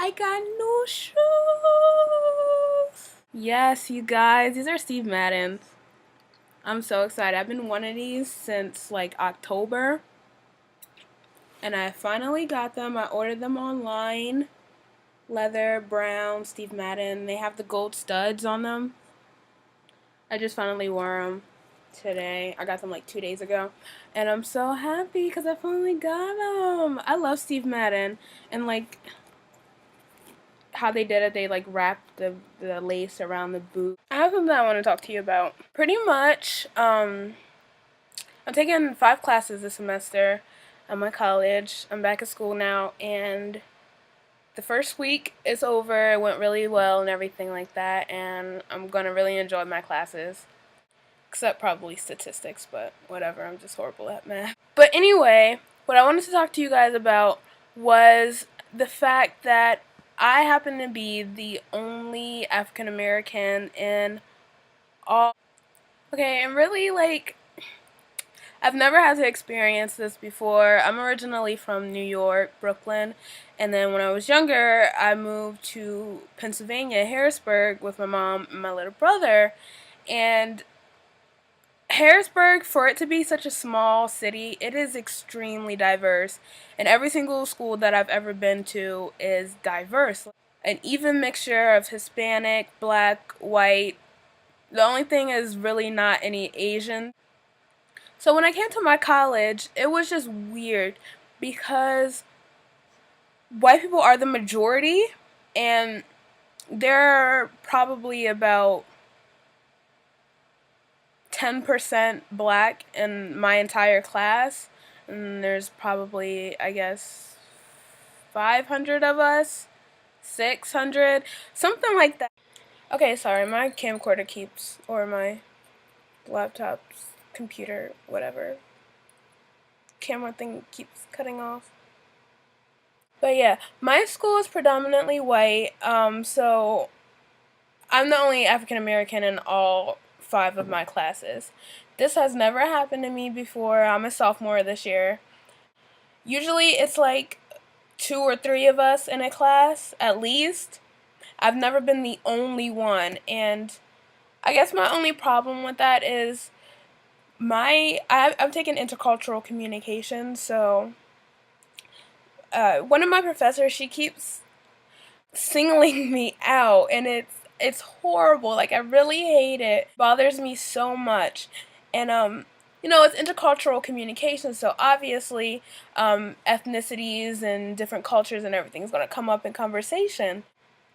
I got new shoes. Yes, you guys, these are Steve Madden's. I'm so excited. I've been wanting these since like October, and I finally got them. I ordered them online. Leather, brown, Steve Madden. They have the gold studs on them. I just finally wore them today. I got them like 2 days ago, and I'm so happy because I finally got them. I love Steve Madden, and like how they did it, they like wrapped the lace around the boot. I have something I want to talk to you about. Pretty much, I'm taking 5 classes this semester at my college. I'm back at school now, and the first week is over. It went really well and everything like that, and I'm gonna really enjoy my classes. Except probably statistics, but whatever, I'm just horrible at math. But anyway, what I wanted to talk to you guys about was the fact that I happen to be the only African American in all. Okay, and really, like, I've never had to experience this before. I'm originally from New York, Brooklyn, and then when I was younger, I moved to Pennsylvania, Harrisburg, with my mom and my little brother, and Harrisburg, for it to be such a small city, it is extremely diverse, and every single school that I've ever been to is diverse. An even mixture of Hispanic, black, white. The only thing is really not any Asian. So when I came to my college, it was just weird because white people are the majority, and there are probably about 10% black in my entire class, and there's probably, I guess, 500 of us, 600, something like that. Okay, sorry, my camcorder keeps, or my laptop's computer, whatever, camera thing keeps cutting off. But yeah, my school is predominantly white, so I'm the only African American in all 5 of my classes. This has never happened to me before. I'm a sophomore this year. Usually it's like 2 or 3 of us in a class, at least. I've never been the only one, and I guess my only problem with that is I'm taking intercultural communication, so one of my professors, she keeps singling me out, and it's horrible. Like, I really hate it. It bothers me so much. And it's intercultural communication, so obviously ethnicities and different cultures and everything is going to come up in conversation.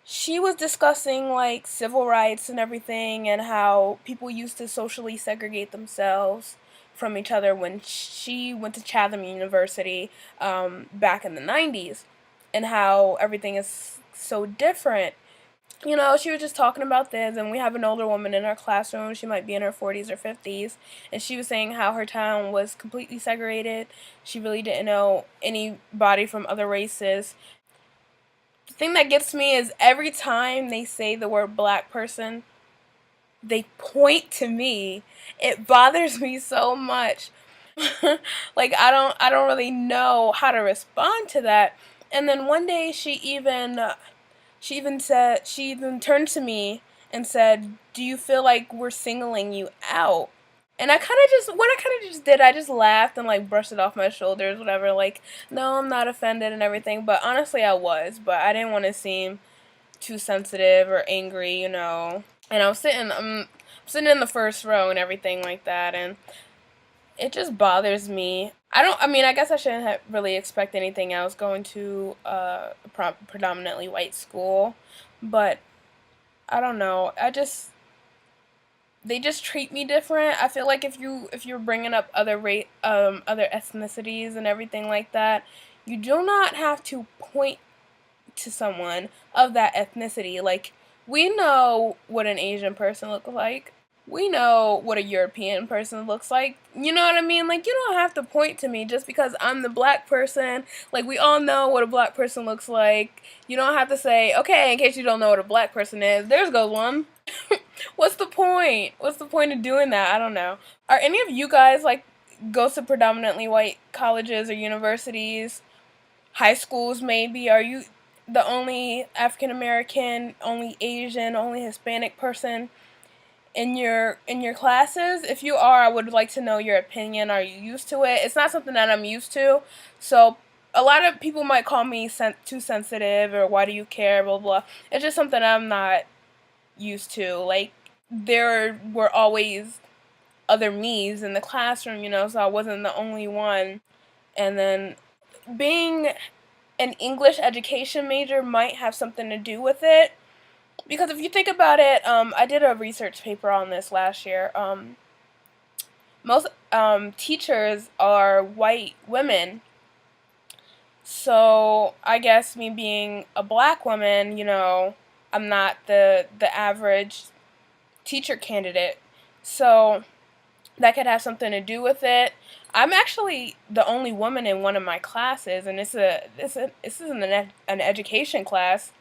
She was discussing like civil rights and everything, and how people used to socially segregate themselves from each other when she went to Chatham University back in the 90s, and how everything is so different. She was just talking about this, and we have an older woman in our classroom. She might be in her 40s or 50s, and she was saying how her town was completely segregated. She really didn't know anybody from other races. The thing that gets me is every time they say the word black person, they point to me. It bothers me so much. Like, I don't really know how to respond to that. And then one day she even turned to me and said, "Do you feel like we're singling you out?" And what I kind of just did, I just laughed and like brushed it off my shoulders, whatever. Like, no, I'm not offended and everything. But honestly, I was. But I didn't want to seem too sensitive or angry. And I'm sitting in the first row and everything like that, and it just bothers me. I guess I shouldn't really expect anything else going to a predominantly white school, but I don't know. They just treat me different. I feel like if you're bringing up other ethnicities and everything like that, you do not have to point to someone of that ethnicity. Like, we know what an Asian person looks like. We know what a European person looks like. You know what I mean? Like, you don't have to point to me just because I'm the black person. Like, we all know what a black person looks like. You don't have to say, okay, in case you don't know what a black person is, there's goes one. What's the point? What's the point of doing that? I don't know. Are any of you guys, like, go to predominantly white colleges or universities? High schools, maybe? the only African American, only Asian, only Hispanic person in your classes? If you are, I would like to know your opinion. Are you used to it? It's not something that I'm used to. So a lot of people might call me too sensitive, or why do you care, blah blah. It's just something I'm not used to. Like, there were always other me's in the classroom, so I wasn't the only one. And then being an English education major might have something to do with it. Because if you think about it, I did a research paper on this last year. Most teachers are white women. So I guess me being a black woman, I'm not the average teacher candidate. So that could have something to do with it. I'm actually the only woman in one of my classes, and this is an education class,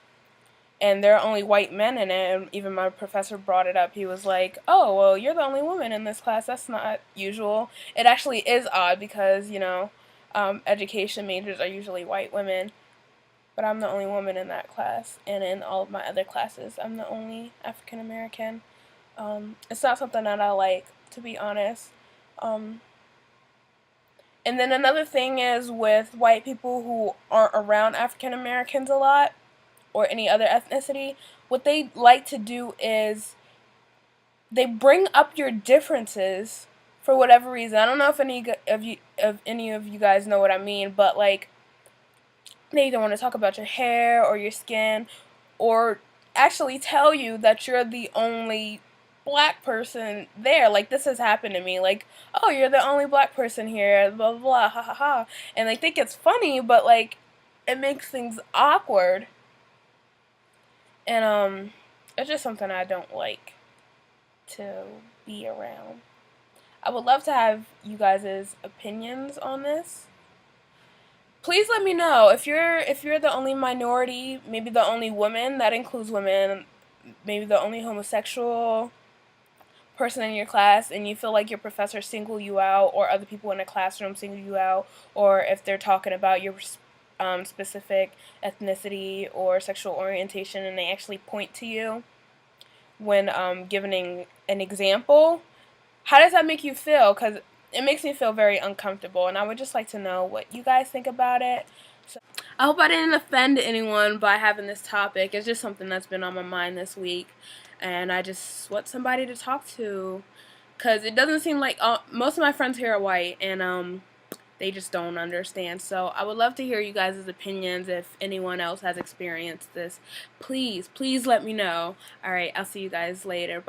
and there are only white men in it. And even my professor brought it up. He was like, "Oh, well, you're the only woman in this class. That's not usual." It actually is odd because education majors are usually white women, but I'm the only woman in that class, and in all of my other classes, I'm the only African American. It's not something that I like, to be honest. Um, and then another thing is with white people who aren't around African Americans a lot, or any other ethnicity, what they like to do is they bring up your differences for whatever reason. I don't know if any of you guys know what I mean, but like, they either want to talk about your hair or your skin, or actually tell you that you're the only black person there. Like, this has happened to me. Like, oh, you're the only black person here, blah blah blah, ha ha ha. And they think it's funny, but like, it makes things awkward. And it's just something I don't like to be around. I would love to have you guys' opinions on this. Please let me know if you're the only minority, maybe the only woman, that includes women, maybe the only homosexual person in your class, and you feel like your professor single you out, or other people in the classroom single you out, or if they're talking about your specific ethnicity or sexual orientation and they actually point to you when giving an example. How does that make you feel? Because it makes me feel very uncomfortable, and I would just like to know what you guys think about it. So I hope I didn't offend anyone by having this topic. It's just something that's been on my mind this week, and I just want somebody to talk to. Because it doesn't seem like most of my friends here are white, and they just don't understand. So I would love to hear you guys' opinions. If anyone else has experienced this, please let me know. Alright, I'll see you guys later. Bye.